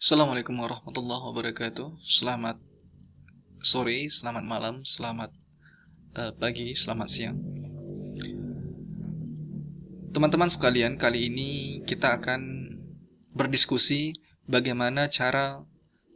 Assalamualaikum warahmatullahi wabarakatuh. Selamat sore, selamat malam, selamat pagi, selamat siang. Teman-teman sekalian, kali ini kita akan berdiskusi bagaimana cara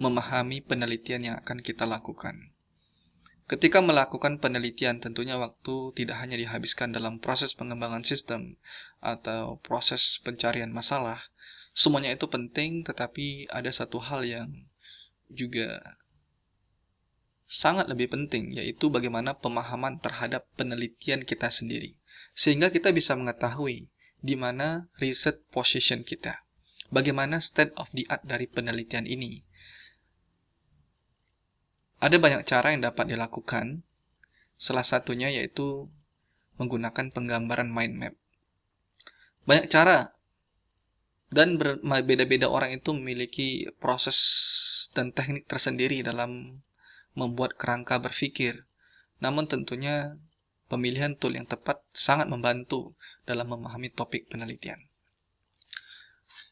memahami penelitian yang akan kita lakukan. Ketika melakukan penelitian, tentunya waktu tidak hanya dihabiskan dalam proses pengembangan sistem atau proses pencarian masalah. Semuanya itu penting, tetapi ada satu hal yang juga sangat lebih penting, yaitu bagaimana pemahaman terhadap penelitian kita sendiri. Sehingga kita bisa mengetahui di mana research position kita. Bagaimana state of the art dari penelitian ini. Ada banyak cara yang dapat dilakukan. Salah satunya yaitu menggunakan penggambaran mind map. Banyak cara, dan berbeda-beda orang itu memiliki proses dan teknik tersendiri dalam membuat kerangka berpikir. Namun tentunya pemilihan tool yang tepat sangat membantu dalam memahami topik penelitian.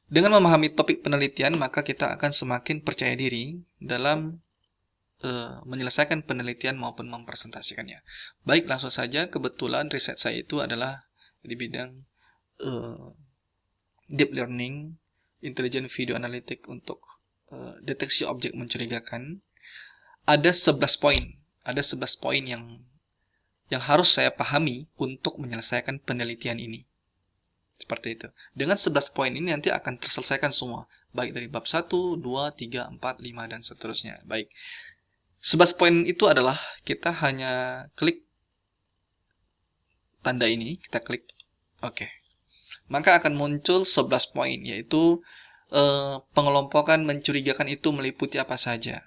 Dengan memahami topik penelitian, maka kita akan semakin percaya diri dalam menyelesaikan penelitian maupun mempresentasikannya. Baik, langsung saja, kebetulan riset saya itu adalah di bidang deep learning, intelligent video analytics untuk deteksi objek mencurigakan. Ada 11 poin. Ada 11 poin yang harus saya pahami untuk menyelesaikan penelitian ini. Seperti itu. Dengan 11 poin ini nanti akan terselesaikan semua. Baik dari bab 1, 2, 3, 4, 5, dan seterusnya. Baik. 11 poin itu adalah kita hanya klik tanda ini. Kita klik OK. Maka akan muncul 11 poin. Yaitu pengelompokan mencurigakan itu meliputi apa saja.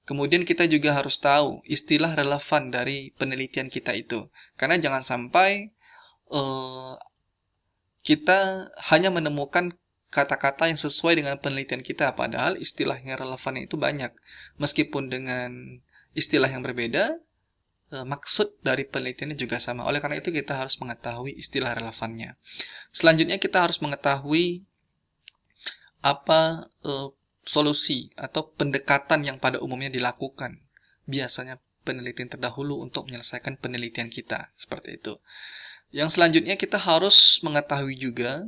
Kemudian kita juga harus tahu istilah relevan dari penelitian kita itu. Karena jangan sampai kita hanya menemukan kata-kata yang sesuai dengan penelitian kita, padahal istilah yang relevan itu banyak. Meskipun dengan istilah yang berbeda, maksud dari penelitiannya juga sama. Oleh karena itu kita harus mengetahui istilah relevannya. Selanjutnya kita harus mengetahui apa solusi atau pendekatan yang pada umumnya dilakukan biasanya penelitian terdahulu untuk menyelesaikan penelitian kita, seperti itu. Yang selanjutnya kita harus mengetahui juga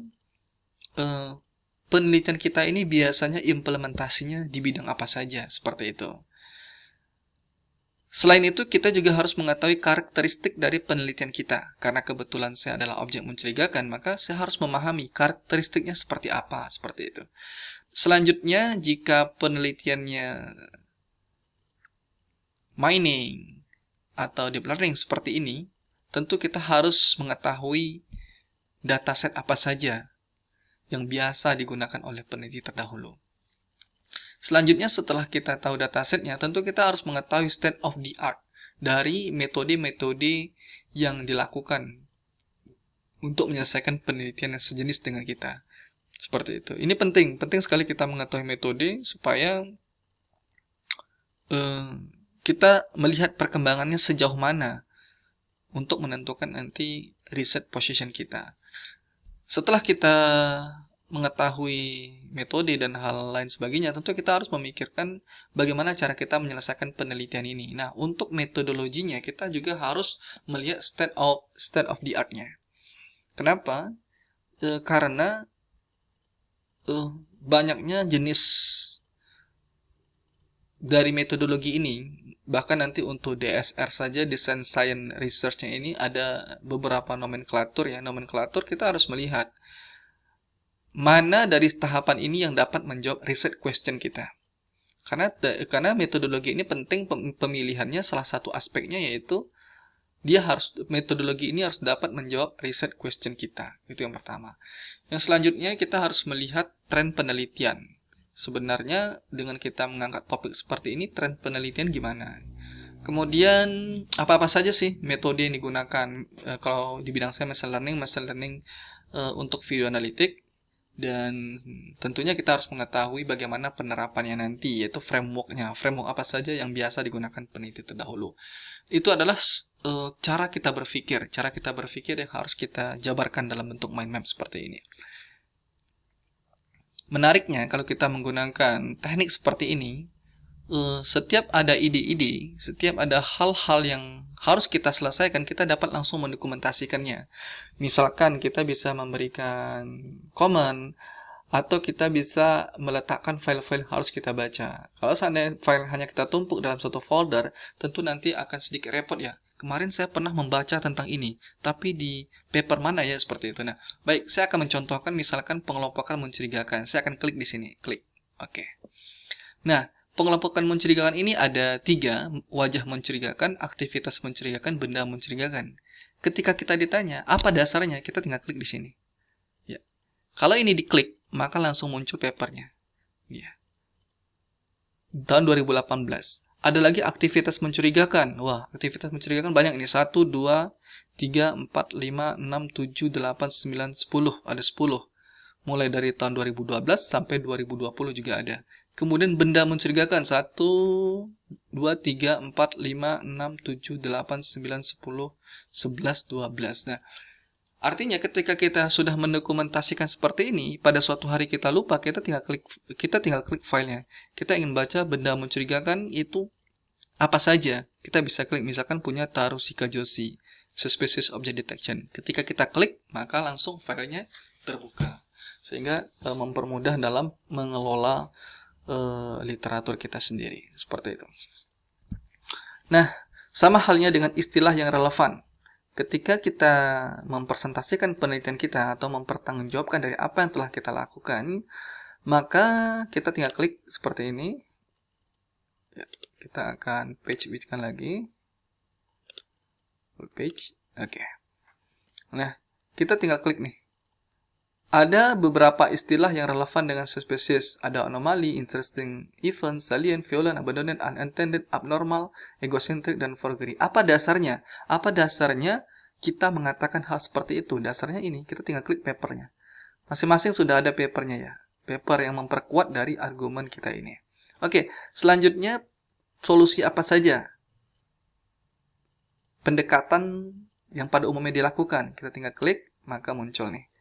penelitian kita ini biasanya implementasinya di bidang apa saja, seperti itu. Selain itu, kita juga harus mengetahui karakteristik dari penelitian kita. Karena kebetulan saya adalah objek mencurigakan, maka saya harus memahami karakteristiknya seperti apa, seperti itu. Selanjutnya, jika penelitiannya mining atau deep learning seperti ini, tentu kita harus mengetahui dataset apa saja yang biasa digunakan oleh peneliti terdahulu. Selanjutnya, setelah kita tahu datasetnya, tentu kita harus mengetahui state of the art dari metode-metode yang dilakukan untuk menyelesaikan penelitian yang sejenis dengan kita. Seperti itu. Ini penting sekali kita mengetahui metode supaya kita melihat perkembangannya sejauh mana untuk menentukan nanti research position kita. Setelah kita mengetahui metode dan hal lain sebagainya, tentu kita harus memikirkan bagaimana cara kita menyelesaikan penelitian ini. Nah, untuk metodologinya kita juga harus melihat state of the art-nya. Kenapa? Karena banyaknya jenis dari metodologi ini. Bahkan nanti untuk DSR saja, Design Science Research-nya ini ada beberapa nomenklatur ya. Nomenklatur kita harus melihat mana dari tahapan ini yang dapat menjawab research question kita. Karena metodologi ini penting pemilihannya, salah satu aspeknya yaitu metodologi ini harus dapat menjawab research question kita. Itu yang pertama. Yang selanjutnya kita harus melihat tren penelitian. Sebenarnya dengan kita mengangkat topik seperti ini, tren penelitian gimana? Kemudian apa-apa saja sih metode yang digunakan? Kalau di bidang saya machine learning untuk video analitik. Dan tentunya kita harus mengetahui bagaimana penerapannya nanti, yaitu frameworknya. Framework apa saja yang biasa digunakan peneliti terdahulu. Itu adalah cara kita berpikir yang harus kita jabarkan dalam bentuk mind map seperti ini. Menariknya, kalau kita menggunakan teknik seperti ini, setiap ada ide-ide, setiap ada hal-hal yang harus kita selesaikan, kita dapat langsung mendokumentasikannya. Misalkan kita bisa memberikan komen, atau kita bisa meletakkan file-file yang harus kita baca. Kalau seandainya file hanya kita tumpuk dalam satu folder, tentu nanti akan sedikit repot ya. Kemarin saya pernah membaca tentang ini, tapi di paper mana ya, seperti itu. Nah, baik, saya akan mencontohkan misalkan pengelompokan mencurigakan. Saya akan klik di sini, klik. Oke. Nah, pengelompokan mencurigakan ini ada 3, wajah mencurigakan, aktivitas mencurigakan, benda mencurigakan. Ketika kita ditanya, apa dasarnya? Kita tinggal klik di sini. Ya. Kalau ini diklik, maka langsung muncul papernya. Ya. Tahun 2018. Ada lagi aktivitas mencurigakan. Wah, aktivitas mencurigakan banyak ini. 1, 2, 3, 4, 5, 6, 7, 8, 9, 10. Ada 10. Mulai dari tahun 2012 sampai 2020 juga ada. Kemudian benda mencurigakan. 1, 2, 3, 4, 5, 6, 7, 8, 9, 10, 11, 12. Nah, artinya ketika kita sudah mendokumentasikan seperti ini, pada suatu hari kita lupa, kita tinggal klik filenya. Kita ingin baca benda mencurigakan itu apa saja. Kita bisa klik misalkan punya Tarusika Joshi, Suspicious Object Detection. Ketika kita klik, maka langsung filenya terbuka. Sehingga mempermudah dalam mengelola literatur kita sendiri. Seperti itu. Nah, sama halnya dengan istilah yang relevan. Ketika kita mempresentasikan penelitian kita atau mempertanggungjawabkan dari apa yang telah kita lakukan, maka kita tinggal klik seperti ini. Ya, kita akan page-kan lagi. Full page. Oke. Nah, kita tinggal klik nih. Ada beberapa istilah yang relevan dengan suspicious. Ada anomaly, interesting event, salient, violent, abandoned, unintended, abnormal, egocentric, dan forgery. Apa dasarnya? Apa dasarnya kita mengatakan hal seperti itu? Dasarnya ini, kita tinggal klik papernya. Masing-masing sudah ada papernya ya. Paper yang memperkuat dari argumen kita ini. Oke, selanjutnya solusi apa saja? Pendekatan yang pada umumnya dilakukan. Kita tinggal klik, maka muncul nih.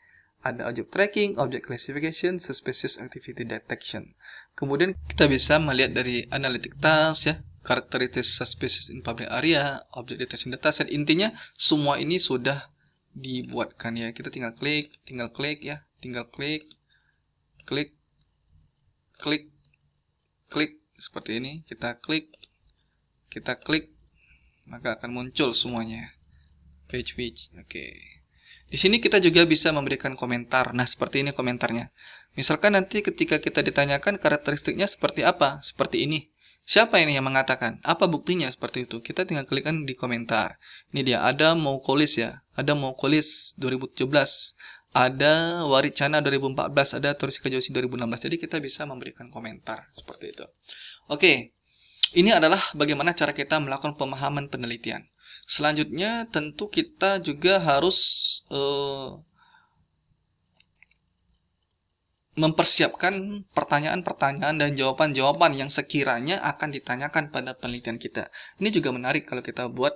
Ada object tracking, object classification, suspicious activity detection. Kemudian kita bisa melihat dari analytic task ya, characteristics suspicious in public area, object detection dataset. Intinya semua ini sudah dibuatkan ya. Kita tinggal klik ya, tinggal klik, seperti ini. Kita klik, maka akan muncul semuanya. Page. Oke. Di sini kita juga bisa memberikan komentar. Nah, seperti ini komentarnya. Misalkan nanti ketika kita ditanyakan karakteristiknya seperti apa? Seperti ini. Siapa ini yang mengatakan? Apa buktinya seperti itu? Kita tinggal klikkan di komentar. Ini dia, ada Moukolis ya. Ada Moukolis 2017. Ada Waricana 2014. Ada Tarusika Joshi 2016. Jadi kita bisa memberikan komentar. Seperti itu. Oke. Ini adalah bagaimana cara kita melakukan pemahaman penelitian. Selanjutnya tentu kita juga harus mempersiapkan pertanyaan-pertanyaan dan jawaban-jawaban yang sekiranya akan ditanyakan pada penelitian kita. Ini juga menarik kalau kita buat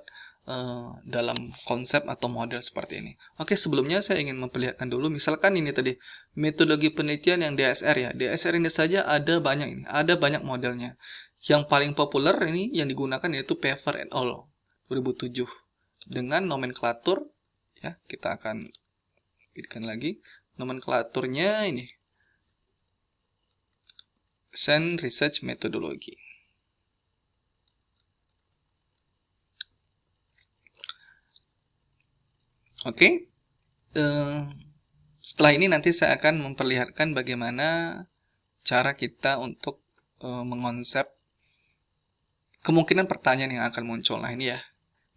dalam konsep atau model seperti ini. Oke, sebelumnya saya ingin memperlihatkan dulu, misalkan ini tadi metodologi penelitian yang DSR ya. DSR ini saja ada banyak ini, ada banyak modelnya. Yang paling populer ini yang digunakan yaitu Pfeffer et al. 2007 dengan nomenklatur ya, kita akan bikin lagi nomenklaturnya ini Sand Research Methodology. Oke. Setelah ini nanti saya akan memperlihatkan bagaimana cara kita untuk mengonsep kemungkinan pertanyaan yang akan muncul. Nah, ini ya.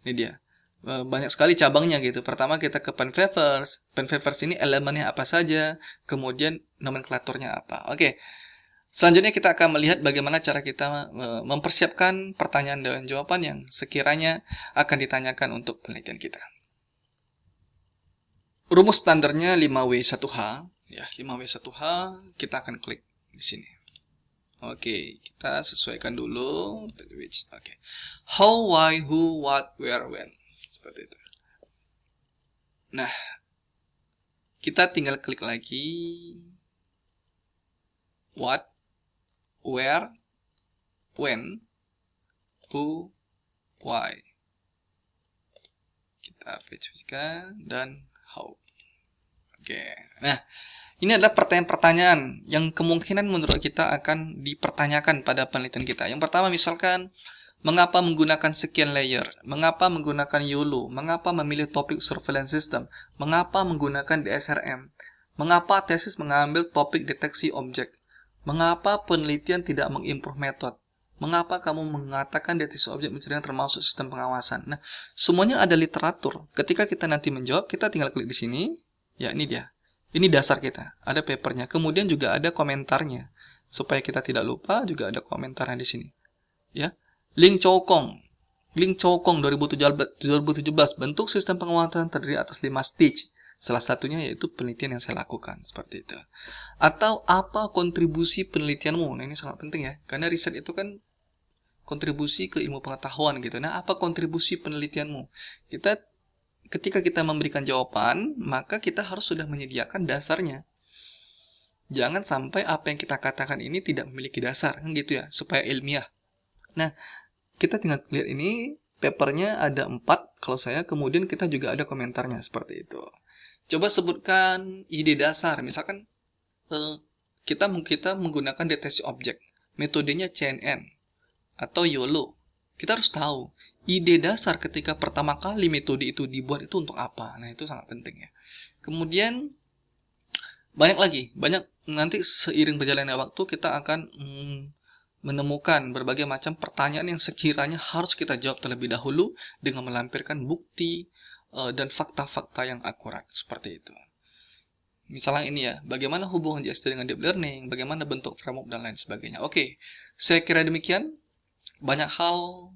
Ini dia. Banyak sekali cabangnya gitu. Pertama kita ke Pfeffers. Pfeffers ini elemennya apa saja, kemudian nomenklaturnya apa. Oke. Selanjutnya kita akan melihat bagaimana cara kita mempersiapkan pertanyaan dan jawaban yang sekiranya akan ditanyakan untuk penelitian kita. Rumus standarnya 5W1H. Ya, 5W1H kita akan klik di sini. Oke, kita sesuaikan dulu. Oke. How, why, who, what, where, when. Seperti itu. Nah, kita tinggal klik lagi. what, where, when, who, why. Kita spesifikasikan dan how. Oke. Nah, ini adalah pertanyaan-pertanyaan yang kemungkinan menurut kita akan dipertanyakan pada penelitian kita. Yang pertama misalkan, mengapa menggunakan sekian layer? Mengapa menggunakan YOLO? Mengapa memilih topik surveillance system? Mengapa menggunakan DSRM? Mengapa tesis mengambil topik deteksi objek? Mengapa penelitian tidak mengimprove metode? Mengapa kamu mengatakan deteksi objek mencurigakan termasuk sistem pengawasan? Nah, semuanya ada literatur. Ketika kita nanti menjawab, kita tinggal klik di sini. Ya, ini dia. Ini dasar kita, ada papernya. Kemudian juga ada komentarnya. Supaya kita tidak lupa, juga ada komentarnya di sini. Ya. Link Chou-Kong 2017, bentuk sistem pengawasan terdiri atas 5 stage. Salah satunya yaitu penelitian yang saya lakukan, seperti itu. Atau apa kontribusi penelitianmu? Nah, ini sangat penting ya, karena riset itu kan kontribusi ke ilmu pengetahuan gitu. Nah, apa kontribusi penelitianmu? Ketika kita memberikan jawaban, maka kita harus sudah menyediakan dasarnya. Jangan sampai apa yang kita katakan ini tidak memiliki dasar, kan gitu ya, supaya ilmiah. Nah, kita tinggal lihat ini, papernya ada 4 kalau saya, kemudian kita juga ada komentarnya, seperti itu. Coba sebutkan ide dasar, misalkan kita menggunakan deteksi objek, metodenya CNN atau YOLO. Kita harus tahu ide dasar ketika pertama kali metode itu dibuat itu untuk apa. Nah, itu sangat penting ya. Kemudian banyak nanti seiring berjalannya waktu kita akan menemukan berbagai macam pertanyaan yang sekiranya harus kita jawab terlebih dahulu dengan melampirkan bukti dan fakta-fakta yang akurat, seperti itu. Misalnya ini ya, bagaimana hubungan JST dengan deep learning, bagaimana bentuk framework dan lain sebagainya. Oke, saya kira demikian. Banyak hal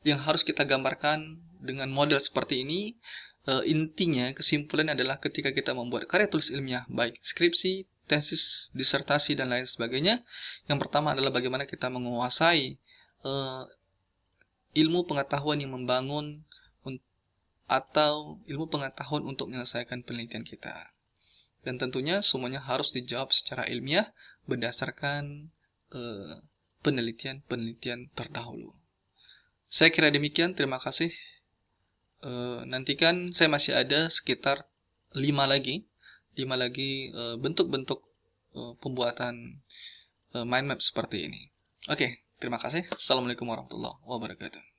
yang harus kita gambarkan dengan model seperti ini. Intinya, kesimpulan adalah ketika kita membuat karya tulis ilmiah, baik skripsi, tesis, disertasi, dan lain sebagainya, yang pertama adalah bagaimana kita menguasai ilmu pengetahuan yang membangun atau ilmu pengetahuan untuk menyelesaikan penelitian kita. Dan tentunya semuanya harus dijawab secara ilmiah berdasarkan penelitian-penelitian terdahulu. Saya kira demikian, terima kasih. Nantikan saya masih ada sekitar 5 lagi bentuk-bentuk pembuatan mind map seperti ini. Oke, terima kasih. Assalamualaikum warahmatullahi wabarakatuh.